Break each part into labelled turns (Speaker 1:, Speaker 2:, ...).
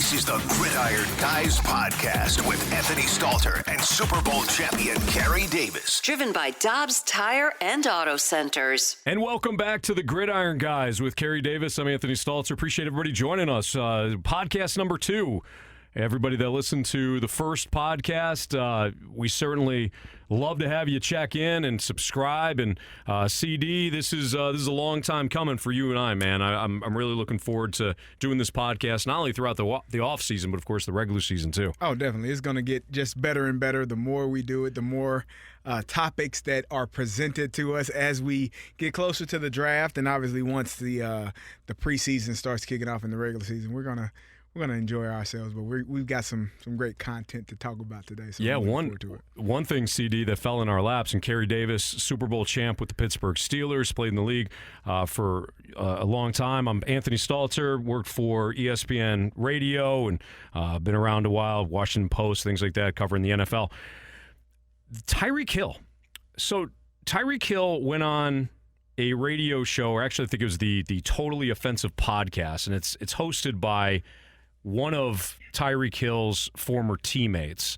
Speaker 1: This is the Gridiron Guys podcast with Anthony Stalter and Super Bowl champion Kerry Davis.
Speaker 2: Driven by Dobbs Tire and Auto Centers.
Speaker 3: And welcome back to the Gridiron Guys with Kerry Davis. I'm Anthony Stalter. Appreciate everybody joining us. Podcast number 2. Everybody that listened to the first podcast, we certainly love to have you check in and subscribe. And CD, this is a long time coming for you and I, man. I'm really looking forward to doing this podcast, not only throughout the off season, but of course the regular season too.
Speaker 4: Oh, definitely. It's going to get just better and better. The more we do it, the more topics that are presented to us as we get closer to the draft, and obviously once the preseason starts kicking off in the regular season, we're gonna enjoy ourselves, but we've got some great content to talk about today. So
Speaker 3: yeah,
Speaker 4: one
Speaker 3: thing, CD, that fell in our laps, and Kerry Davis, Super Bowl champ with the Pittsburgh Steelers, played in the league for a long time. I'm Anthony Stalter, worked for ESPN Radio, and been around a while, Washington Post, things like that, covering the NFL. Tyreek Hill. So Tyreek Hill went on a radio show, or actually I think it was the Totally Offensive podcast, and it's hosted by one of Tyreek Hill's former teammates.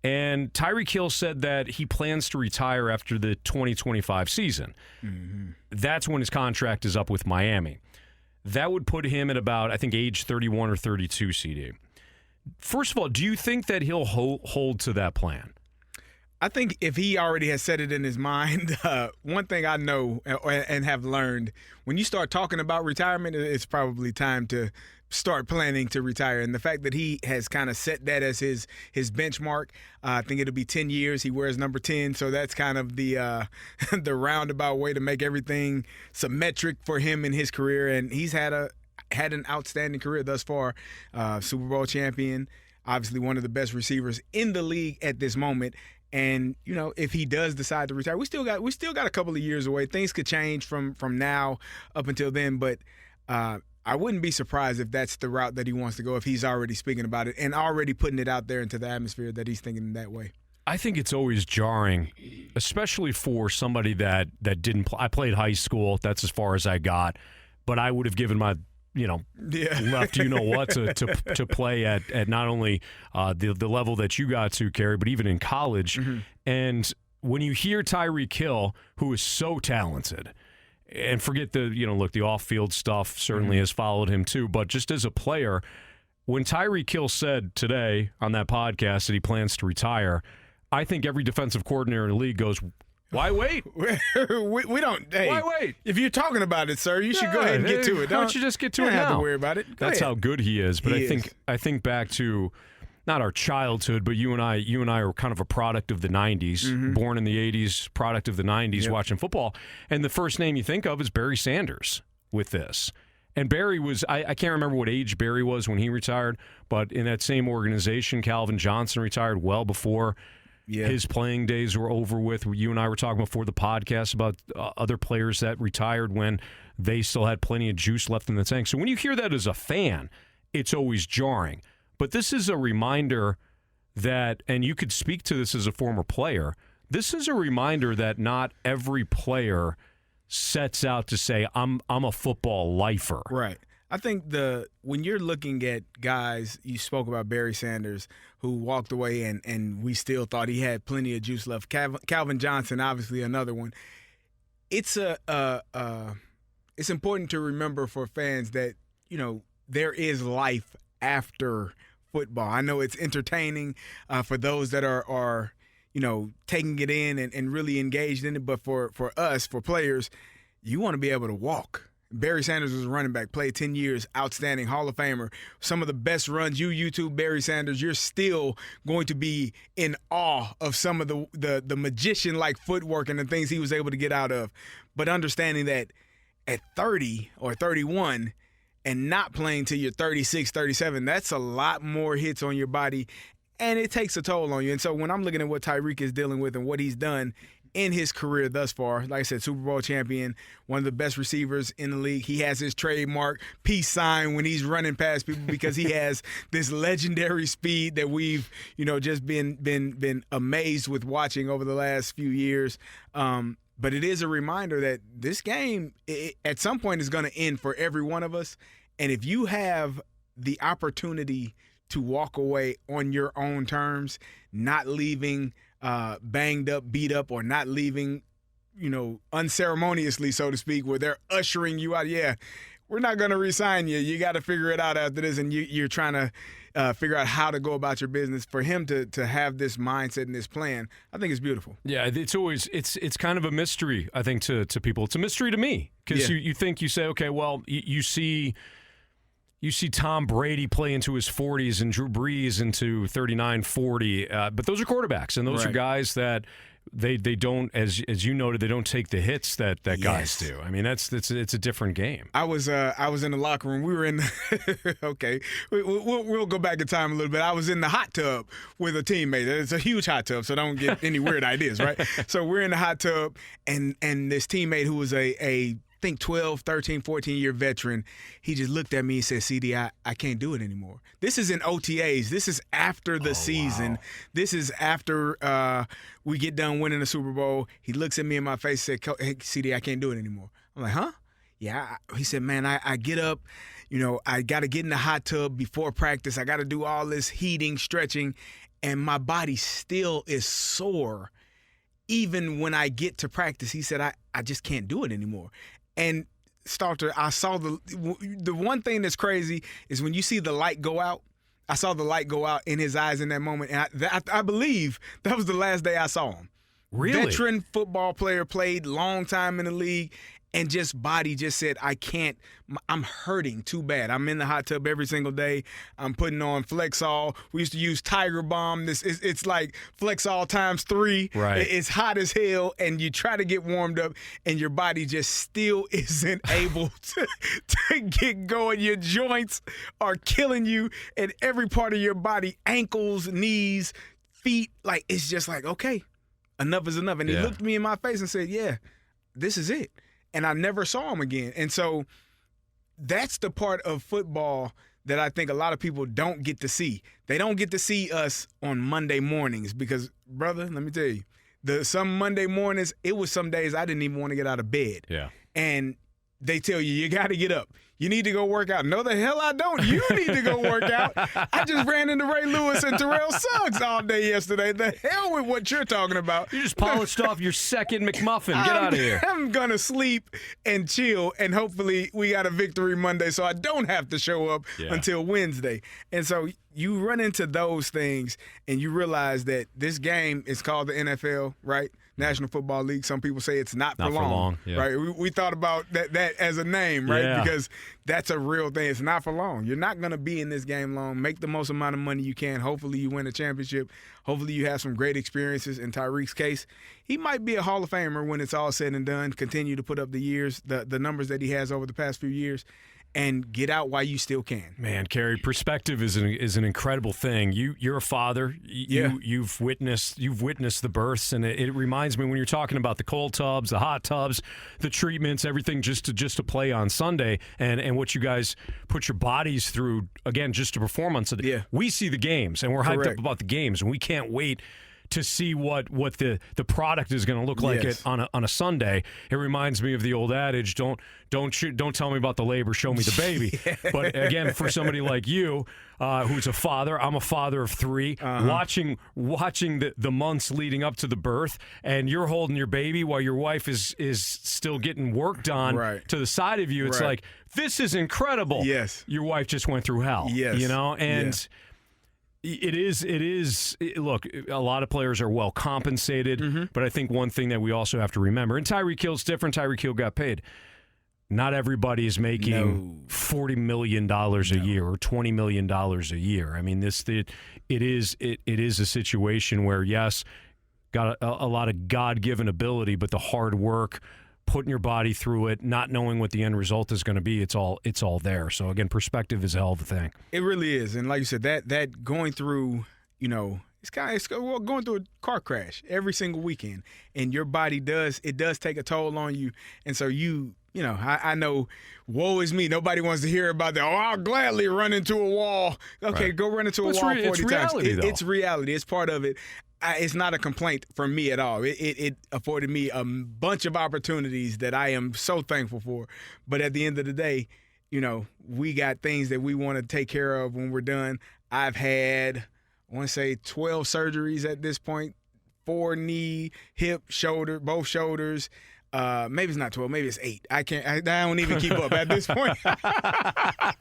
Speaker 3: And Tyreek Hill said that he plans to retire after the 2025 season. Mm-hmm. That's when his contract is up with Miami. That would put him at about, I think, age 31 or 32, CD. First of all, do you think that he'll hold to that plan?
Speaker 4: I think if he already has set it in his mind, one thing I know and have learned, when you start talking about retirement, it's probably time to start planning to retire. And the fact that he has kind of set that as his benchmark, I think it'll be 10 years. He wears number 10, so that's kind of the the roundabout way to make everything symmetric for him in his career. And he's had an outstanding career thus far. Super Bowl champion, obviously one of the best receivers in the league at this moment. And, you know, if he does decide to retire, we still got a couple of years away. Things could change from now up until then, but I wouldn't be surprised if that's the route that he wants to go, if he's already speaking about it and already putting it out there into the atmosphere that he's thinking in that way.
Speaker 3: I think it's always jarring, especially for somebody that didn't play. I played high school. That's as far as I got. But I would have given my left to play at not only the level that you got to, Kerry, but even in college. Mm-hmm. And when you hear Tyreek Hill, who is so talented, and forget the off-field stuff certainly has followed him too, but just as a player, when Tyreek Hill said today on that podcast that he plans to retire, I think every defensive coordinator in the league goes, why wait?
Speaker 4: we don't. Hey,
Speaker 3: why wait?
Speaker 4: If you're talking about it, sir, you should go ahead and get to it.
Speaker 3: Why don't you just get to it now?
Speaker 4: You don't have to worry about it.
Speaker 3: That's how good he is. But I think back to not our childhood, but you and I are kind of a product of the 90s, mm-hmm. born in the 80s, product of the 90s, yep. Watching football. And the first name you think of is Barry Sanders with this. And Barry was, I can't remember what age Barry was when he retired, but in that same organization, Calvin Johnson retired well before his playing days were over with. You and I were talking before the podcast about other players that retired when they still had plenty of juice left in the tank. So when you hear that as a fan, it's always jarring. But this is a reminder that, and you could speak to this as a former player, this is a reminder that not every player sets out to say, I'm a football lifer.
Speaker 4: Right. I think when you're looking at guys, you spoke about Barry Sanders, who walked away and we still thought he had plenty of juice left. Calvin Johnson, obviously another one. It's it's important to remember for fans that, there is life after football. I know it's entertaining for those that are taking it in and really engaged in it. But for us, for players, you want to be able to walk. Barry Sanders was a running back, played 10 years, outstanding, Hall of Famer. Some of the best runs. You YouTube Barry Sanders, you're still going to be in awe of some of the magician-like footwork and the things he was able to get out of. But understanding that at 30 or 31 and not playing till you're 36, 37, that's a lot more hits on your body, and it takes a toll on you. And so when I'm looking at what Tyreek is dealing with and what he's done in his career thus far, like I said, Super Bowl champion, one of the best receivers in the league. He has his trademark peace sign when he's running past people because he has this legendary speed that we've, just been amazed with watching over the last few years. But it is a reminder that this game, at some point, is going to end for every one of us. And if you have the opportunity to walk away on your own terms, not leaving banged up, beat up, or not leaving, unceremoniously, so to speak, where they're ushering you out. Yeah, we're not going to re-sign you. You got to figure it out after this, and you're trying to figure out how to go about your business. For him to have this mindset and this plan, I think it's beautiful.
Speaker 3: Yeah, it's always it's kind of a mystery, I think, to people. It's a mystery to me because you say, okay, well, you see Tom Brady play into his 40s and Drew Brees into 39, 40, but those are quarterbacks, and those are guys that they don't, as you noted, they don't take the hits that guys do. I mean, it's a different game.
Speaker 4: I was in the locker room. We were in okay, we'll go back in time a little bit. I was in the hot tub with a teammate. It's a huge hot tub, so don't get any weird ideas, right? So we're in the hot tub, and this teammate who was I think 12, 13, 14-year veteran, he just looked at me and said, CD, I can't do it anymore. This is in OTAs. This is after the season. Wow. This is after we get done winning the Super Bowl. He looks at me in my face and said, hey, CD, I can't do it anymore. I'm like, huh? Yeah. He said, man, I get up. I got to get in the hot tub before practice. I got to do all this heating, stretching, and my body still is sore. Even when I get to practice, he said, I just can't do it anymore. And Stalter, I saw the one thing that's crazy is when you see the light go out. I saw the light go out in his eyes in that moment, and I believe that was the last day I saw him.
Speaker 3: Really?
Speaker 4: Veteran football player, played long time in the league, and body just said, I can't, I'm hurting too bad. I'm in the hot tub every single day. I'm putting on Flexall. We used to use Tiger Balm. It's like Flexall times 3.
Speaker 3: Right.
Speaker 4: It's hot as hell, and you try to get warmed up, and your body just still isn't able to get going. Your joints are killing you, and every part of your body, ankles, knees, feet, like it's just like, okay, enough is enough. And he looked me in my face and said, yeah, this is it. And I never saw him again. And so that's the part of football that I think a lot of people don't get to see. They don't get to see us on Monday mornings because, brother, let me tell you, some Monday mornings, it was some days I didn't even want to get out of bed.
Speaker 3: Yeah.
Speaker 4: And they tell you got to get up. You need to go work out. No, the hell I don't. You need to go work out. I just ran into Ray Lewis and Terrell Suggs all day yesterday. The hell with what you're talking about.
Speaker 3: You just polished off your second McMuffin. Get out of here.
Speaker 4: I'm going to sleep and chill, and hopefully we got a victory Monday so I don't have to show up until Wednesday. And so you run into those things, and you realize that this game is called the NFL, right? National Football League. Some people say it's not for long.
Speaker 3: Yeah.
Speaker 4: Right? We thought about that as a name, right?
Speaker 3: Yeah.
Speaker 4: Because that's a real thing. It's not for long. You're not going to be in this game long. Make the most amount of money you can. Hopefully you win a championship. Hopefully you have some great experiences. In Tyreek's case, he might be a Hall of Famer when it's all said and done. Continue to put up the numbers that he has over the past few years. And get out while you still can.
Speaker 3: Man, Kerry, perspective is an incredible thing. You're a father. You've witnessed the births, and it reminds me when you're talking about the cold tubs, the hot tubs, the treatments, everything just to play on Sunday, and what you guys put your bodies through again just to perform on Sunday.
Speaker 4: Yeah.
Speaker 3: We see the games, and we're hyped up about the games, and we can't wait to see what the product is going to look like on a Sunday. It reminds me of the old adage, don't tell me about the labor, show me the baby. But again, for somebody like you, who's a father, I'm a father of 3, watching the months leading up to the birth, and you're holding your baby while your wife is still getting work done to the side of you. It's like, this is incredible.
Speaker 4: Yes.
Speaker 3: Your wife just went through hell.
Speaker 4: Yes.
Speaker 3: And it is. Look, a lot of players are well compensated, but I think one thing that we also have to remember, and Tyreek Hill's different. Tyreek Hill got paid. Not everybody is making $40 million a year or $20 million a year. I mean, it is a situation where, yes, got a lot of God-given ability, but the hard work, putting your body through it, not knowing what the end result is going to be, it's all there. So again, perspective is a hell of a thing.
Speaker 4: It really is, and like you said, that going through, it's going through a car crash every single weekend, and your body does take a toll on you, and so I know, woe is me. Nobody wants to hear about that. Oh, I'll gladly run into a wall. Okay, go run into a wall 40 times.
Speaker 3: Reality, though.
Speaker 4: It's reality. It's part of it. It's not a complaint from me at all. It afforded me a bunch of opportunities that I am so thankful for. But at the end of the day, we got things that we want to take care of when we're done. I've had, I want to say 12 surgeries at this point, 4 knee, hip, shoulder, both shoulders. Maybe it's not 12, maybe it's 8. I don't even keep up at this point. I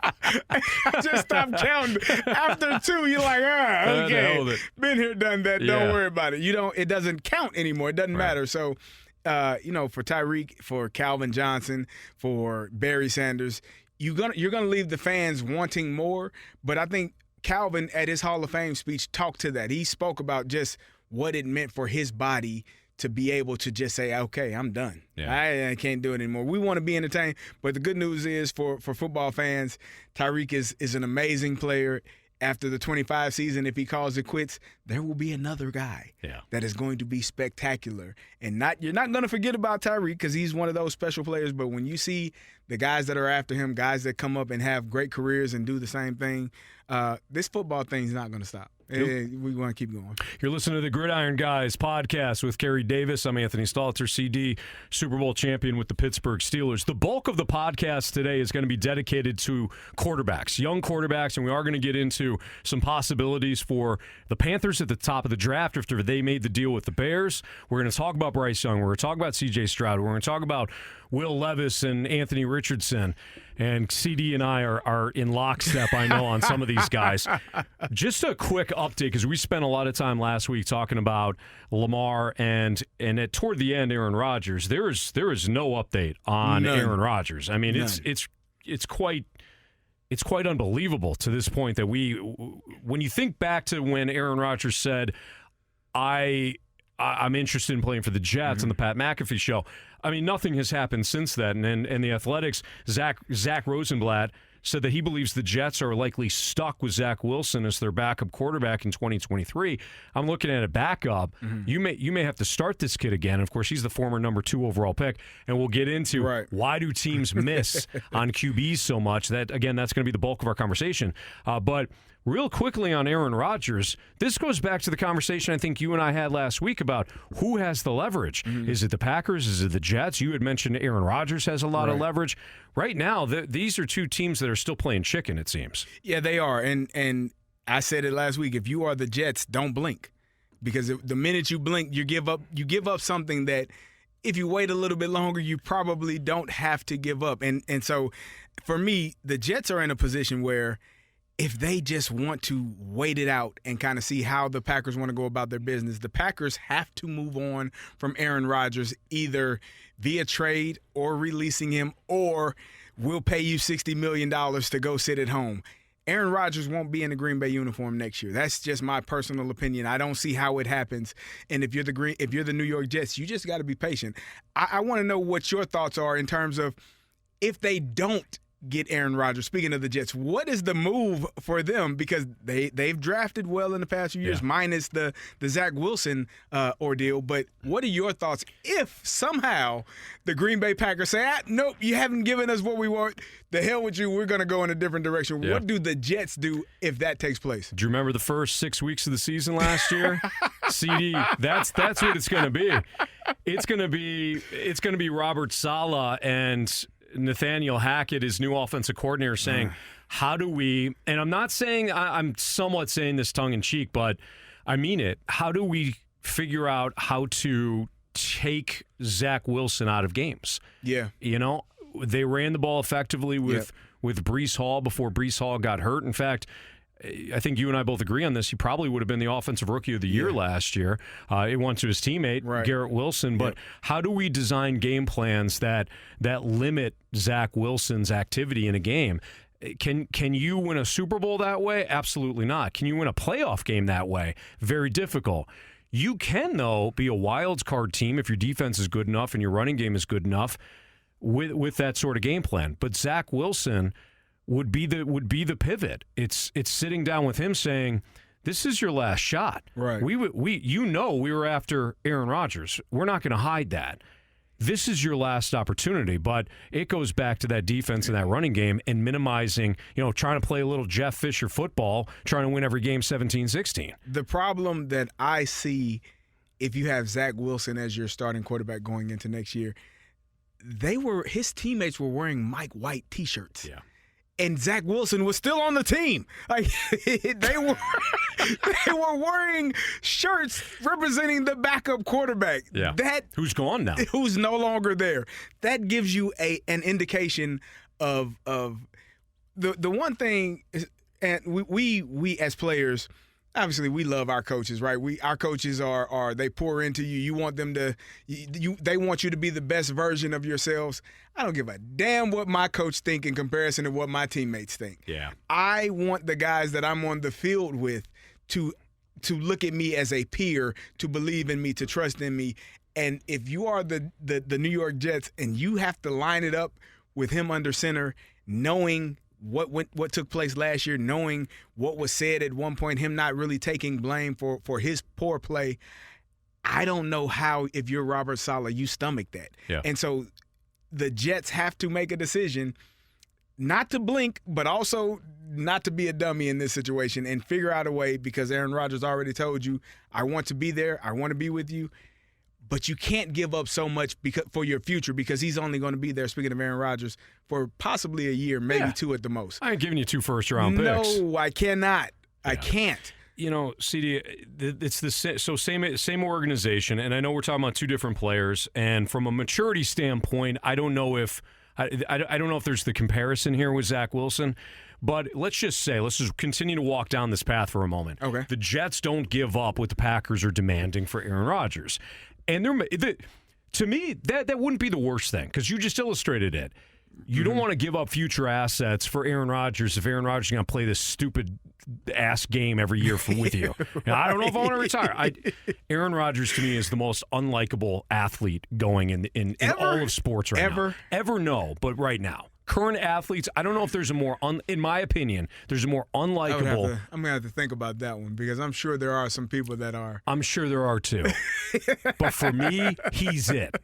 Speaker 4: just stopped counting. After 2, you're like, okay, been here, done that. Yeah. Don't worry about it. It doesn't count anymore. It doesn't matter. So, for Tyreek, for Calvin Johnson, for Barry Sanders, you're gonna leave the fans wanting more. But I think Calvin, at his Hall of Fame speech, talked to that. He spoke about just what it meant for his body to be able to just say, okay, I'm done. Yeah. I can't do it anymore. We want to be entertained, but the good news is for football fans, Tyreek is an amazing player. After the 25 season, if he calls it quits, there will be another guy that is going to be spectacular. And you're not going to forget about Tyreek because he's one of those special players, but when you see the guys that are after him, guys that come up and have great careers and do the same thing, this football thing is not going to stop. We want to keep going.
Speaker 3: You're listening to the Gridiron Guys podcast with Kerry Davis. I'm Anthony Stalter, CD, Super Bowl champion with the Pittsburgh Steelers. The bulk of the podcast today is going to be dedicated to quarterbacks, young quarterbacks, and we are going to get into some possibilities for the Panthers at the top of the draft after they made the deal with the Bears. We're going to talk about Bryce Young. We're going to talk about C.J. Stroud. We're going to talk about Will Levis and Anthony Richardson. And CD and I are in lockstep, I know, on some of these guys. Just a quick update, because we spent a lot of time last week talking about Lamar and toward the end, Aaron Rodgers. There is no update on Aaron Rodgers. I mean, it's quite unbelievable to this point that when you think back to when Aaron Rodgers said, I'm interested in playing for the Jets on the Pat McAfee show. I mean, nothing has happened since then. And the Athletics, Zach Rosenblatt said that he believes the Jets are likely stuck with Zach Wilson as their backup quarterback in 2023. I'm looking at a backup. You may have to start this kid again. Of course, he's the former number 2 overall pick, and we'll get into why do teams miss on QBs so much. That's going to be the bulk of our conversation. But real quickly on Aaron Rodgers, this goes back to the conversation I think you and I had last week about who has the leverage. Is it the Packers? Is it the Jets? You had mentioned Aaron Rodgers has a lot of leverage. Right now, these are 2 teams that are still playing chicken, it seems.
Speaker 4: Yeah, they are. And I said it last week. If you are the Jets, don't blink. Because the minute you blink, you give up something that if you wait a little bit longer, you probably don't have to give up. And so for me, the Jets are in a position where if they just want to wait it out and kind of see how the Packers want to go about their business, the Packers have to move on from Aaron Rodgers either via trade or releasing him, or we'll pay you $60 million to go sit at home. Aaron Rodgers won't be in the Green Bay uniform next year. That's just my personal opinion. I don't see how it happens. And if you're the New York Jets, you just got to be patient. I want to know what your thoughts are in terms of if they don't get Aaron Rodgers. Speaking of the Jets, what is the move for them? Because they've drafted well in the past few years, minus the Zach Wilson ordeal. But what are your thoughts if somehow the Green Bay Packers say, nope, you haven't given us what we want. The hell with you. We're going to go in a different direction. Yeah. What do the Jets do if that takes place?
Speaker 3: Do you remember the first 6 weeks of the season last year? CD, that's what it's going to be. It's going to be Robert Saleh and Nathaniel Hackett, his new offensive coordinator, saying, how do we, and I'm not saying, I'm somewhat saying this tongue-in-cheek, but I mean it, how do we figure out how to take Zach Wilson out of games?
Speaker 4: Yeah.
Speaker 3: They ran the ball effectively with Breece Hall before Breece Hall got hurt. In fact, I think you and I both agree on this. He probably would have been the Offensive Rookie of the Year last year. It went to his teammate, Garrett Wilson. But how do we design game plans that limit Zach Wilson's activity in a game? Can you win a Super Bowl that way? Absolutely not. Can you win a playoff game that way? Very difficult. You can, though, be a wild card team if your defense is good enough and your running game is good enough with that sort of game plan. But Zach Wilson would be the pivot. It's sitting down with him saying, this is your last shot.
Speaker 4: Right.
Speaker 3: We were after Aaron Rodgers. We're not going to hide that. This is your last opportunity. But it goes back to that defense and that running game and minimizing, trying to play a little Jeff Fisher football, trying to win every game 17-16.
Speaker 4: The problem that I see if you have Zach Wilson as your starting quarterback going into next year, his teammates were wearing Mike White T-shirts.
Speaker 3: Yeah.
Speaker 4: and Zach Wilson was still on the team. Like they were wearing shirts representing the backup quarterback.
Speaker 3: Yeah. Who's gone now?
Speaker 4: Who's no longer there. That gives you an indication of the one thing is, and we as players, obviously we love our coaches, right? Our coaches are they pour into you. You want them to they want you to be the best version of yourselves. I don't give a damn what my coach think in comparison to what my teammates think.
Speaker 3: Yeah.
Speaker 4: I want the guys that I'm on the field with to look at me as a peer, to believe in me, to trust in me. And if you are the New York Jets and you have to line it up with him under center, knowing what took place last year, knowing what was said at one point, him not really taking blame for his poor play, I don't know how, if you're Robert Saleh, you stomach that.
Speaker 3: Yeah.
Speaker 4: And so the Jets have to make a decision not to blink, but also not to be a dummy in this situation and figure out a way, because Aaron Rodgers already told you, I want to be there, I want to be with you. But you can't give up so much for your future, because he's only going to be there, speaking of Aaron Rodgers, for possibly a year, maybe two at the most.
Speaker 3: I ain't giving you 2 first-round picks.
Speaker 4: No, I cannot. Yeah. I can't.
Speaker 3: You know, CD, it's the same organization, and I know we're talking about 2 different players, and from a maturity standpoint, I don't know if there's the comparison here with Zach Wilson. But let's just continue to walk down this path for a moment.
Speaker 4: Okay.
Speaker 3: The Jets don't give up what the Packers are demanding for Aaron Rodgers. And to me, that wouldn't be the worst thing, because you just illustrated it. You don't want to give up future assets for Aaron Rodgers if Aaron Rodgers is going to play this stupid-ass game every year with you. I don't know if I want to retire. Aaron Rodgers, to me, is the most unlikable athlete going in all of sports right now. Ever, no, but right now. Current athletes, I don't know if there's a more, in my opinion, there's a more unlikable.
Speaker 4: I'm going to have to think about that one, because I'm sure there are some people that are.
Speaker 3: I'm sure there are too. But for me, he's it.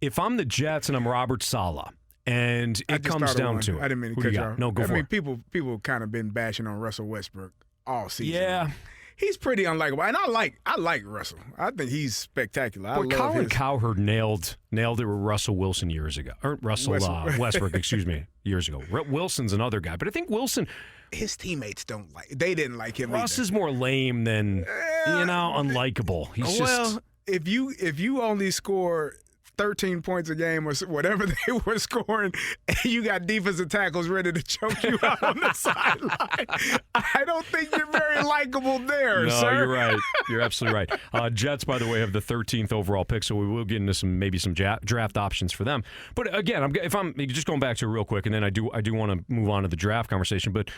Speaker 3: If I'm the Jets and I'm Robert Saleh, and it comes down to it.
Speaker 4: I didn't mean to cut you off.
Speaker 3: No, go for it.
Speaker 4: People kind of been bashing on Russell Westbrook all season.
Speaker 3: Yeah.
Speaker 4: He's pretty unlikable, and I like Russell. I think he's spectacular.
Speaker 3: But Colin Cowherd nailed it with Russell Wilson years ago, or Westbrook, excuse me, years ago. Wilson's another guy, but I think Wilson,
Speaker 4: his teammates they didn't like him.
Speaker 3: Russ
Speaker 4: either.
Speaker 3: is more lame than unlikable. He's just,
Speaker 4: if you only score 13 points a game or whatever they were scoring, and you got defensive tackles ready to choke you out on the sideline, I don't think you're very likable there, sir.
Speaker 3: No, you're right. You're absolutely right. Jets, by the way, have the 13th overall pick, so we will get into some draft options for them. But again, if I'm just going back to it real quick, and then I do want to move on to the draft conversation. But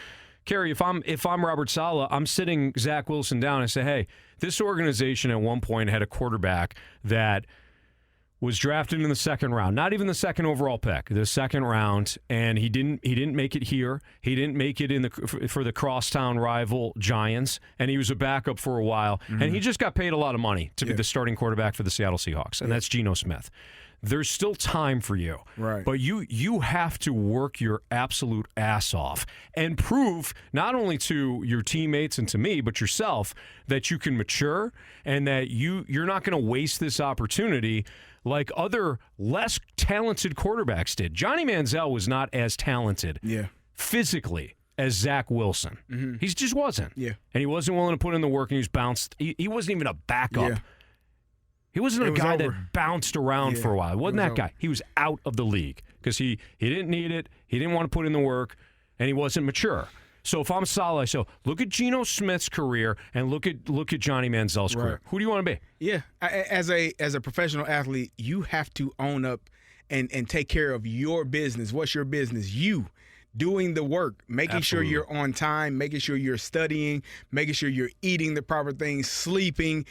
Speaker 3: Kerry, if I'm Robert Saleh, I'm sitting Zach Wilson down and say, hey, this organization at one point had a quarterback that was drafted in the second round, not even the second overall pick, the second round, and he didn't make it here. He didn't make it for the crosstown rival Giants, and he was a backup for a while, and he just got paid a lot of money to be the starting quarterback for the Seattle Seahawks, and that's Geno Smith. There's still time for you,
Speaker 4: right?
Speaker 3: But you have to work your absolute ass off and prove not only to your teammates and to me, but yourself, that you can mature and that you're not going to waste this opportunity like other less talented quarterbacks did. Johnny Manziel was not as talented physically as Zach Wilson. Mm-hmm. He just wasn't.
Speaker 4: Yeah.
Speaker 3: And he wasn't willing to put in the work, and he was bounced. He wasn't even a backup. Yeah. He wasn't a guy that bounced around for a while. He wasn't that guy. He was out of the league because he didn't need it. He didn't want to put in the work, and he wasn't mature. So if I'm Saleh, look at Geno Smith's career and look at Johnny Manziel's career. Who do you want to be?
Speaker 4: Yeah, as a professional athlete, you have to own up and take care of your business. What's your business? You doing the work, making sure you're on time, making sure you're studying, making sure you're eating the proper things, sleeping.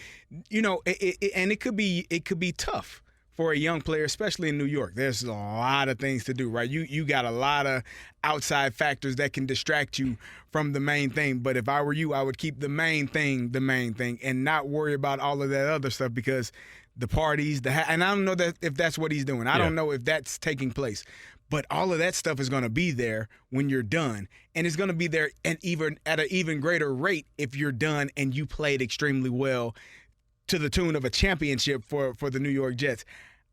Speaker 4: And it could be tough for a young player, especially in New York. There's a lot of things to do, right? You got a lot of outside factors that can distract you from the main thing. But if I were you, I would keep the main thing, and not worry about all of that other stuff, because the parties, and I don't know if that's what he's doing. I don't know if that's taking place. But all of that stuff is going to be there when you're done. And it's going to be there at an even greater rate if you're done and you played extremely well to the tune of a championship for the New York Jets.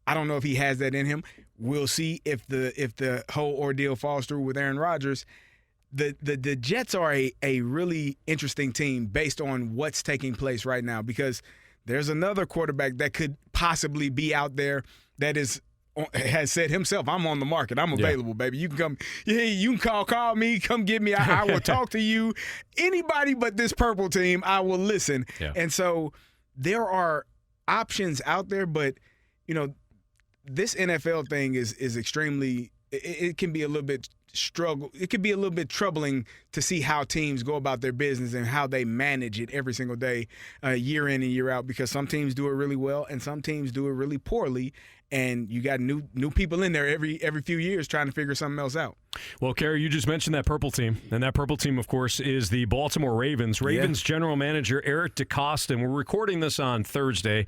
Speaker 4: I don't know if he has that in him. we'll see if the whole ordeal falls through with Aaron Rodgers. The Jets are a really interesting team based on what's taking place right now, because there's another quarterback that could possibly be out there that has said himself, I'm on the market. I'm available, baby. You can come. Yeah, you can call me. Come get me. I will talk to you. Anybody but this purple team, I will listen. Yeah. And so there are options out there, but, you know, this NFL thing is extremely – it can be a little bit struggle. It could be a little bit troubling to see how teams go about their business and how they manage it every single day, year in and year out, because some teams do it really well and some teams do it really poorly. And you got new people in there every few years trying to figure something else out.
Speaker 3: Well, Kerry, you just mentioned that purple team. And that purple team, of course, is the Baltimore Ravens. Ravens general manager Eric DeCosta. And we're recording this on Thursday.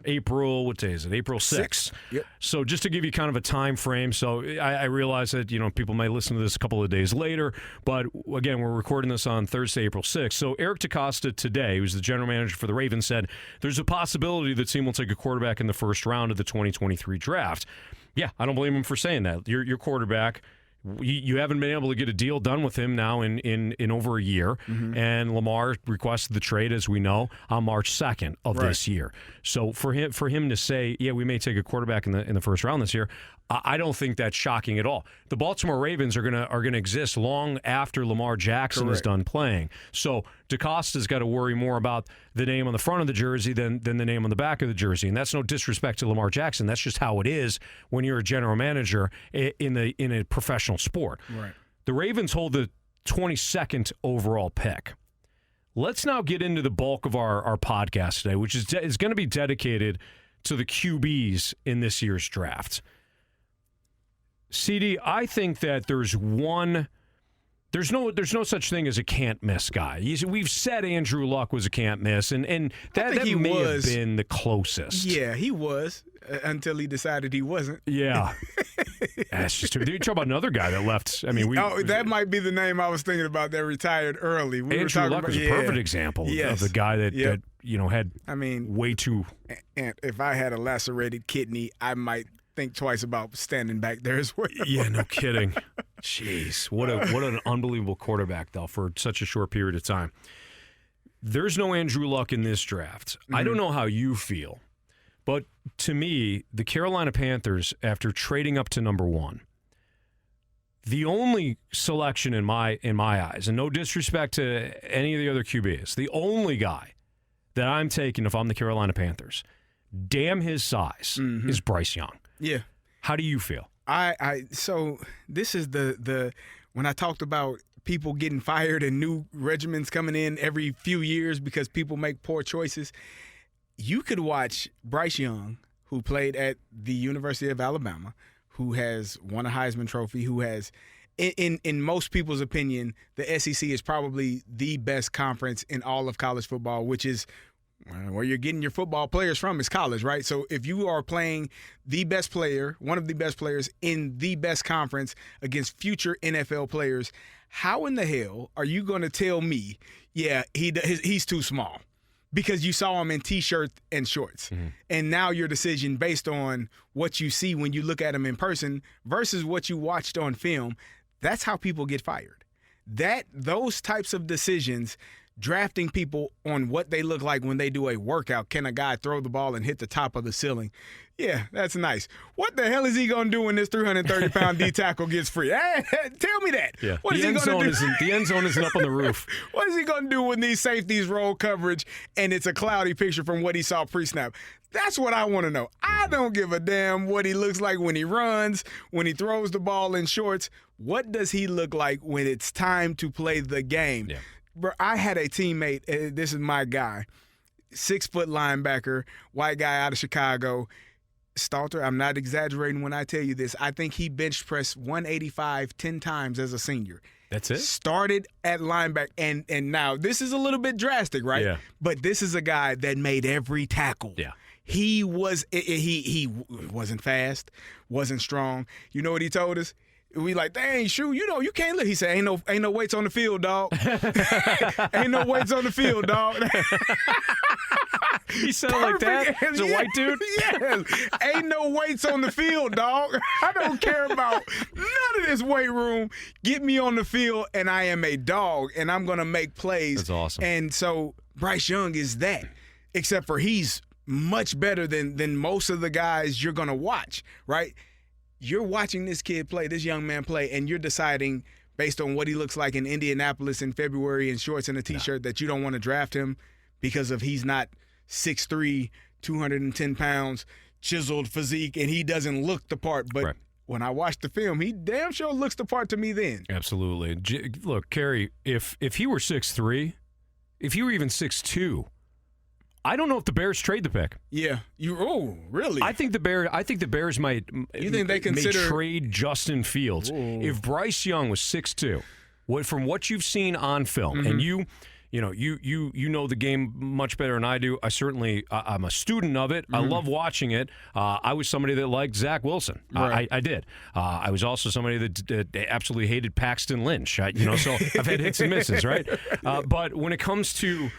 Speaker 3: April 6th.
Speaker 4: Yep.
Speaker 3: So just to give you kind of a time frame, so I realize that, you know, people may listen to this a couple of days later, but again, we're recording this on Thursday, April 6th. So Eric DeCosta today, who's the general manager for the Ravens, said there's a possibility the team will take a quarterback in the first round of the 2023 draft. Yeah, I don't blame him for saying that. Your quarterback, you haven't been able to get a deal done with him now in over a year, and Lamar requested the trade, as we know, on March 2nd of this year. So for him to say, yeah, we may take a quarterback in the first round this year, I don't think that's shocking at all. The Baltimore Ravens are gonna exist long after Lamar Jackson is done playing. So DeCosta's got to worry more about the name on the front of the jersey than the name on the back of the jersey. And that's no disrespect to Lamar Jackson. That's just how it is when you're a general manager in a professional sport.
Speaker 4: Right.
Speaker 3: The Ravens hold the 22nd overall pick. Let's now get into the bulk of our podcast today, which is going to be dedicated to the QBs in this year's draft. CD, I think that there's no such thing as a can't miss guy. We've said Andrew Luck was a can't miss, and that may have been the closest.
Speaker 4: Yeah, he was until he decided he wasn't.
Speaker 3: Yeah, that's just true. You talk about another guy that left. I mean,
Speaker 4: that might be the name I was thinking about that retired early.
Speaker 3: Andrew Luck was a perfect example of the guy that had way too.
Speaker 4: And if I had a lacerated kidney, I might think twice about standing back there as well.
Speaker 3: Yeah, no kidding. Jeez, what an unbelievable quarterback, though, for such a short period of time. There's no Andrew Luck in this draft. I don't know how you feel, but to me, the Carolina Panthers, after trading up to number 1, the only selection in my eyes, and no disrespect to any of the other QBs, the only guy that I'm taking if I'm the Carolina Panthers, damn his size, is Bryce Young.
Speaker 4: Yeah.
Speaker 3: How do you feel?
Speaker 4: So this is the when I talked about people getting fired and new regimens coming in every few years because people make poor choices. You could watch Bryce Young, who played at the University of Alabama, who has won a Heisman Trophy, who has, in most people's opinion, the SEC is probably the best conference in all of college football, which is where you're getting your football players from is college, right? So if you are playing the best player, one of the best players in the best conference against future NFL players, how in the hell are you going to tell me, yeah, he's too small? Because you saw him in T-shirts and shorts. And now your decision based on what you see when you look at him in person versus what you watched on film, that's how people get fired. Those types of decisions, drafting people on what they look like when they do a workout. Can a guy throw the ball and hit the top of the ceiling? Yeah, that's nice. What the hell is he going to do when this 330-pound D tackle gets free? Hey, tell me that.
Speaker 3: Yeah.
Speaker 4: What is he going to do?
Speaker 3: The end zone isn't up on the roof.
Speaker 4: What is he going to do when these safeties roll coverage and it's a cloudy picture from what he saw pre-snap? That's what I want to know. I don't give a damn what he looks like when he runs, when he throws the ball in shorts. What does he look like when it's time to play the game?
Speaker 3: Yeah.
Speaker 4: Bro, I had a teammate, this is my guy, 6-foot linebacker, white guy out of Chicago. Stalter, I'm not exaggerating when I tell you this. I think he bench pressed 185 10 times as a senior.
Speaker 3: That's it?
Speaker 4: Started at linebacker. And now, this is a little bit drastic, right?
Speaker 3: Yeah.
Speaker 4: But this is a guy that made every tackle.
Speaker 3: Yeah.
Speaker 4: He wasn't fast, wasn't strong. You know what he told us? We like, dang, shoot, you can't look. He said, ain't no weights on the field, dog. Ain't no weights on the field, dog.
Speaker 3: He said it like that? He's a white dude?
Speaker 4: Yes. Ain't no weights on the field, dog. I don't care about none of this weight room. Get me on the field, and I am a dog, and I'm going to make plays.
Speaker 3: That's awesome.
Speaker 4: And so Bryce Young is that, except for he's much better than most of the guys you're going to watch, right? You're watching this kid play, this young man play, and you're deciding based on what he looks like in Indianapolis in February in shorts and a T-shirt that you don't want to draft him because of he's not 6'3", 210 pounds, chiseled physique, and he doesn't look the part. But when I watch the film, he damn sure looks the part to me then.
Speaker 3: Absolutely. Look, Kerry, if he were 6'3", if he were even 6'2", I don't know if the Bears trade the pick.
Speaker 4: Yeah. Really?
Speaker 3: I think the Bears might.
Speaker 4: You think they consider
Speaker 3: may trade Justin Fields?
Speaker 4: Ooh.
Speaker 3: If Bryce Young was 6'2", from what you've seen on film, and you know the game much better than I do. I'm a student of it. I love watching it. I was somebody that liked Zach Wilson.
Speaker 4: Right.
Speaker 3: I did. I was also somebody that absolutely hated Paxton Lynch. So I've had hits and misses, right? But when it comes to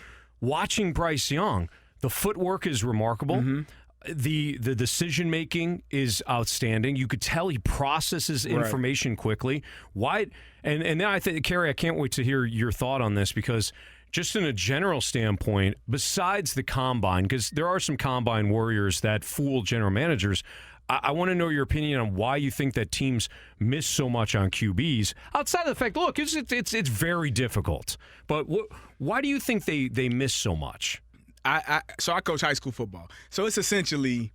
Speaker 3: watching Bryce Young, the footwork is remarkable. The decision making is outstanding. You could tell he processes information quickly. Why? And then I think, Kerry, I can't wait to hear your thought on this, because just in a general standpoint, besides the combine, because there are some combine warriors that fool general managers, I want to know your opinion on why you think that teams miss so much on QBs. Outside of the fact, look, it's very difficult. But why do you think they miss so much?
Speaker 4: So I coach high school football. So it's essentially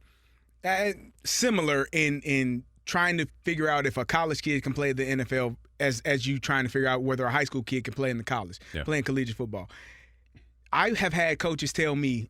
Speaker 4: similar in trying to figure out if a college kid can play the NFL as you trying to figure out whether a high school kid can play in the college, playing collegiate football. I have had coaches tell me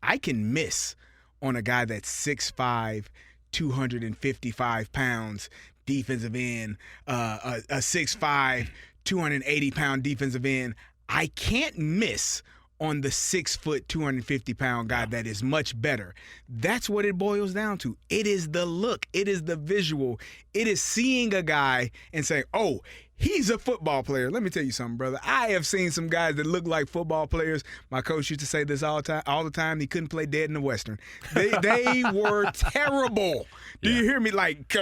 Speaker 4: I can miss on a guy that's 6'5", 255 pounds, defensive end, a 6'5", 280-pound defensive end. I can't miss on the 6 foot, 250-pound guy that is much better. That's what it boils down to. It is the look. It is the visual. It is seeing a guy and saying, oh, he's a football player. Let me tell you something, brother. I have seen some guys that look like football players. My coach used to say this all the time. He couldn't play dead in the Western. They were terrible. Do you hear me? Like,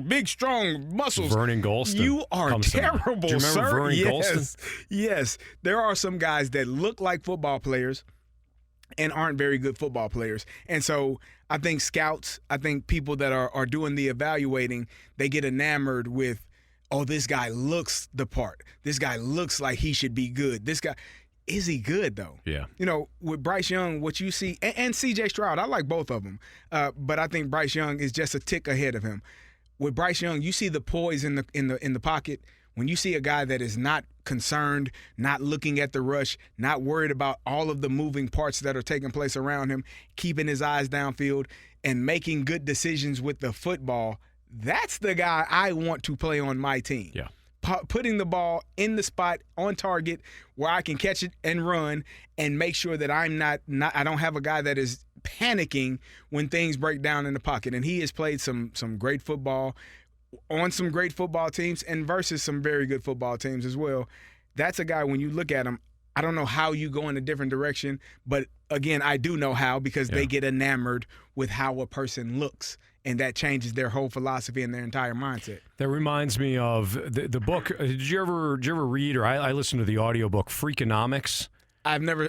Speaker 4: big, strong muscles.
Speaker 3: Vernon Golston.
Speaker 4: You are terrible,
Speaker 3: Do you remember
Speaker 4: sir?
Speaker 3: Vernon Golston?
Speaker 4: Yes. There are some guys that look like football players and aren't very good football players. And so I think scouts, I think people that are doing the evaluating, they get enamored with, oh, this guy looks the part. This guy looks like he should be good. This guy, is he good, though?
Speaker 3: Yeah.
Speaker 4: With Bryce Young, what you see, and C.J. Stroud, I like both of them. But I think Bryce Young is just a tick ahead of him. With Bryce Young, you see the poise in the pocket. When you see a guy that is not concerned, not looking at the rush, not worried about all of the moving parts that are taking place around him, keeping his eyes downfield, and making good decisions with the football, that's the guy I want to play on my team.
Speaker 3: Yeah.
Speaker 4: Putting the ball in the spot on target where I can catch it and run and make sure that I'm not I don't have a guy that is panicking when things break down in the pocket. And he has played some great football on some great football teams and versus some very good football teams as well. That's a guy, when you look at him, I don't know how you go in a different direction, but again, I do know how, because they get enamored with how a person looks, and that changes their whole philosophy and their entire mindset.
Speaker 3: That reminds me of the book. Did you ever read, or I listened to the audiobook Freakonomics?
Speaker 4: I've never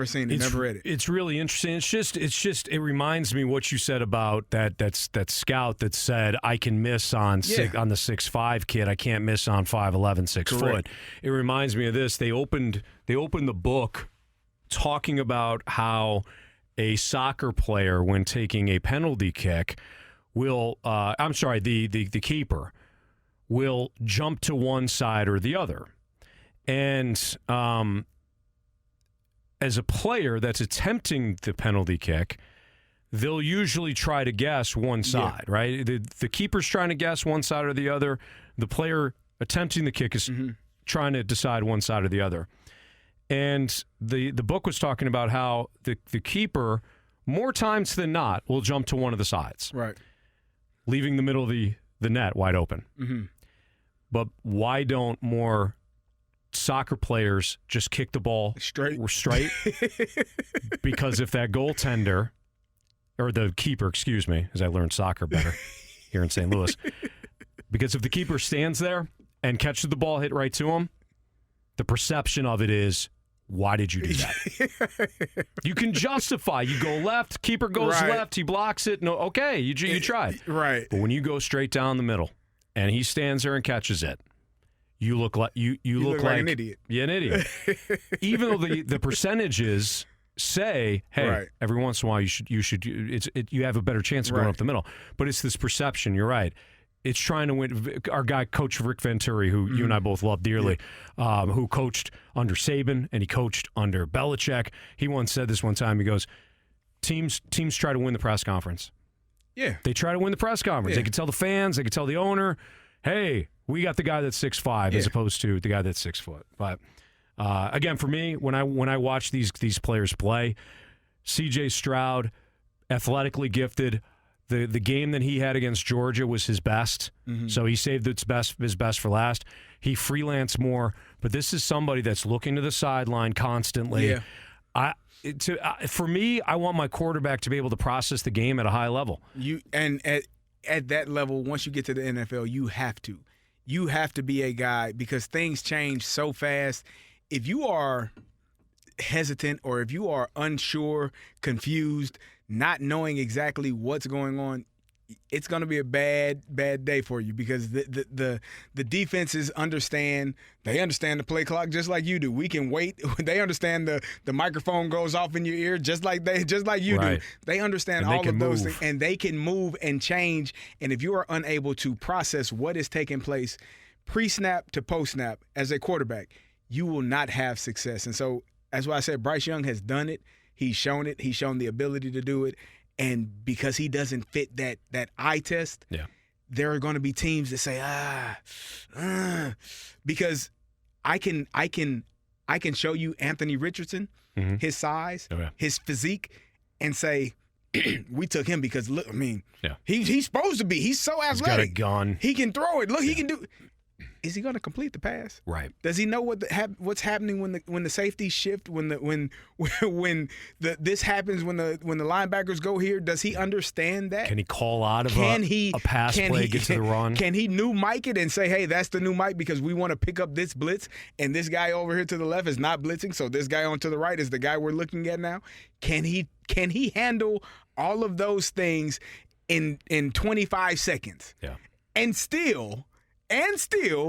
Speaker 4: seen it, never read it.
Speaker 3: It's really interesting. It reminds me what you said about that scout that said I can miss on the 6'5" kid. I can't miss on 5'11", 6 foot. It reminds me of this. They opened the book talking about how a soccer player, when taking a penalty kick, will the keeper will jump to one side or the other, and as a player that's attempting the penalty kick, they'll usually try to guess one side, right? The keeper's trying to guess one side or the other. The player attempting the kick is trying to decide one side or the other. And the book was talking about how the keeper, more times than not, will jump to one of the sides,
Speaker 4: right,
Speaker 3: leaving the middle of the net wide open. But why don't more soccer players just kick the ball straight because if that goaltender, or the keeper, excuse me, as I learned soccer better here in St. Louis, because if the keeper stands there and catches the ball hit right to him, the perception of it is, why did you do that? You can justify. You go left, keeper goes left, he blocks it. No, okay, you tried.
Speaker 4: Right.
Speaker 3: But when you go straight down the middle and he stands there and catches it, you look like you look like
Speaker 4: an idiot.
Speaker 3: Yeah, an idiot. Even though the percentages say, hey, every once in a while you have a better chance of going up the middle. But it's this perception. You're right. It's trying to win. Our guy, Coach Rick Venturi, who you and I both love dearly, who coached under Saban and he coached under Belichick. He once said this one time. He goes, teams try to win the press conference.
Speaker 4: Yeah.
Speaker 3: They try to win the press conference. They can tell the fans, they can tell the owner, hey, we got the guy that's 6'5", as opposed to the guy that's 6 foot. But again, for me, when I watch these players play, C.J. Stroud, athletically gifted. The game that he had against Georgia was his best, so he saved his best for last. He freelanced more, but this is somebody that's looking to the sideline constantly.
Speaker 4: Yeah.
Speaker 3: For me, I want my quarterback to be able to process the game at a high level.
Speaker 4: At that level, once you get to the NFL, you have to. You have to be a guy because things change so fast. If you are hesitant or if you are unsure, confused, not knowing exactly what's going on, it's going to be a bad day for you because the defenses understand. They understand the play clock just like you do. We can wait. They understand the microphone goes off in your ear just like you do. They understand all of those things, and they can move and change. And if you are unable to process what is taking place pre-snap to post-snap as a quarterback, you will not have success. And so that's why I said Bryce Young has done it. He's shown it. He's shown the ability to do it. And because he doesn't fit that eye test, there are going to be teams that say, because I can show you Anthony Richardson, his size, his physique, and say, we took him because look, I mean, he's supposed to be. He's so athletic.
Speaker 3: He's got a gun.
Speaker 4: He can throw it. Look, he can do. Is he going to complete the pass?
Speaker 3: Right.
Speaker 4: Does he know what's happening when the safeties shift? When this happens? When the linebackers go here? Does he understand that?
Speaker 3: Can he call out of a pass play, get to the run?
Speaker 4: Can he new mic it and say, hey, that's the new mic because we want to pick up this blitz and this guy over here to the left is not blitzing, so this guy on to the right is the guy we're looking at now? Can he handle all of those things in 25 seconds?
Speaker 3: Yeah.
Speaker 4: And still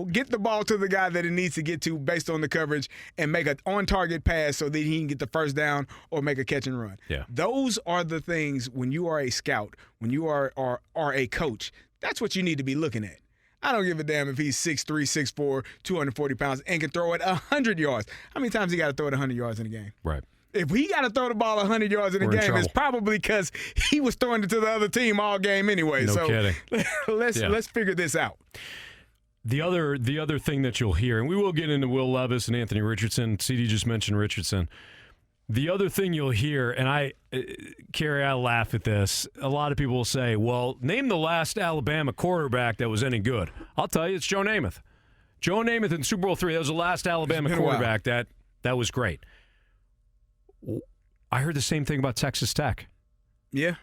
Speaker 4: get the ball to the guy that it needs to get to based on the coverage and make an on-target pass so that he can get the first down or make a catch and run.
Speaker 3: Yeah.
Speaker 4: Those are the things when you are a scout, when you are a coach, that's what you need to be looking at. I don't give a damn if he's 6'3", 6'4", 240 pounds and can throw it 100 yards. How many times he got to throw it 100 yards in a game?
Speaker 3: Right.
Speaker 4: If he got to throw the ball 100 yards in a game, it's probably because he was throwing it to the other team all game anyway.
Speaker 3: No kidding.
Speaker 4: Let's figure this out.
Speaker 3: The other thing that you'll hear, and we will get into Will Levis and Anthony Richardson. CD just mentioned Richardson. The other thing you'll hear, and Kerry, I laugh at this. A lot of people will say, well, name the last Alabama quarterback that was any good. I'll tell you, it's Joe Namath. Joe Namath in Super Bowl III, that was the last Alabama quarterback that was great. I heard the same thing about Texas Tech.
Speaker 4: Yeah.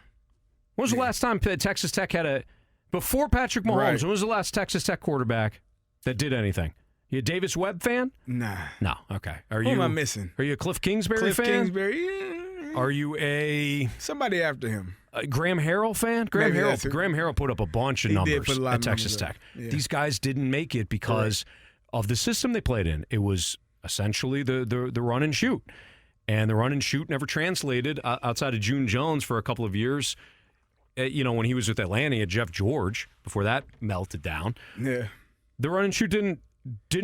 Speaker 3: When was the last time Texas Tech had before Patrick Mahomes, when was the last Texas Tech quarterback that did anything? You a Davis Webb fan?
Speaker 4: Nah.
Speaker 3: No, okay.
Speaker 4: Who am I missing?
Speaker 3: Are you a Cliff Kingsbury fan?
Speaker 4: Cliff Kingsbury, yeah.
Speaker 3: Are you
Speaker 4: somebody after him?
Speaker 3: A Graham Harrell fan? Graham Harrell put up a bunch of numbers at Texas Tech.
Speaker 4: Yeah.
Speaker 3: These guys didn't make it because of the system they played in. It was essentially the run and shoot. And the run and shoot never translated outside of June Jones for a couple of years. When he was with Atlanta, he had Jeff George before that melted down.
Speaker 4: Yeah.
Speaker 3: The run and shoot didn't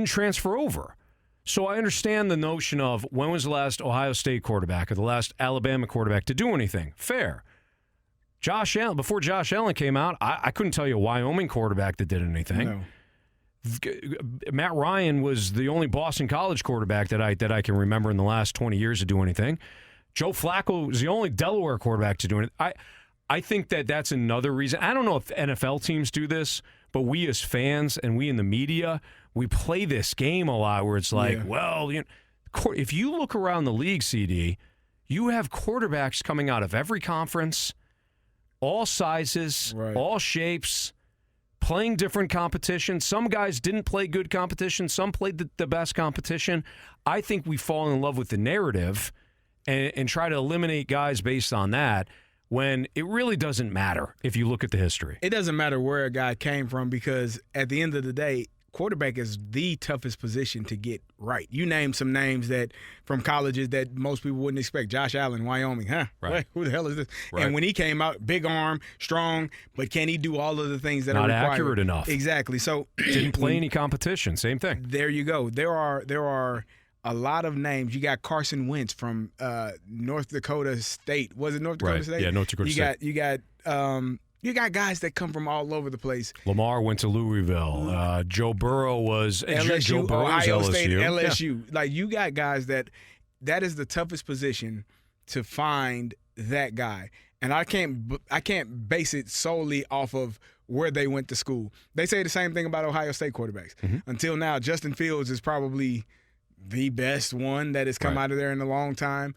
Speaker 3: transfer over. So I understand the notion of when was the last Ohio State quarterback or the last Alabama quarterback to do anything. Fair. Josh Allen, before Josh Allen came out, I couldn't tell you a Wyoming quarterback that did anything.
Speaker 4: No.
Speaker 3: Matt Ryan was the only Boston College quarterback that I can remember in the last 20 years to do anything. Joe Flacco was the only Delaware quarterback to do anything. I think that's another reason. I don't know if NFL teams do this, but we as fans and we in the media, we play this game a lot where it's like, well, if you look around the league, CD, you have quarterbacks coming out of every conference, all sizes, all shapes, playing different competition. Some guys didn't play good competition. Some played the best competition. I think we fall in love with the narrative and try to eliminate guys based on that when it really doesn't matter if you look at the history.
Speaker 4: It doesn't matter where a guy came from because at the end of the day, quarterback is the toughest position to get right. You name some names that from colleges that most people wouldn't expect. Josh Allen, Wyoming, Right. Who the hell is this? Right. And when he came out, big arm, strong, but can he do all of the things that are required?
Speaker 3: Not accurate enough.
Speaker 4: Exactly. So
Speaker 3: didn't play any competition. Same thing.
Speaker 4: There you go. There are a lot of names. You got Carson Wentz from North Dakota State. Was it North Dakota State?
Speaker 3: Yeah, North Dakota State.
Speaker 4: You got guys that come from all over the place.
Speaker 3: Lamar went to Louisville. Joe Burrow was
Speaker 4: LSU,
Speaker 3: Joe Burrow
Speaker 4: Ohio
Speaker 3: was
Speaker 4: State,
Speaker 3: LSU.
Speaker 4: LSU. Yeah. Like you got guys that is the toughest position to find that guy. And I can't base it solely off of where they went to school. They say the same thing about Ohio State quarterbacks. Mm-hmm. Until now, Justin Fields is probably the best one that has come out of there in a long time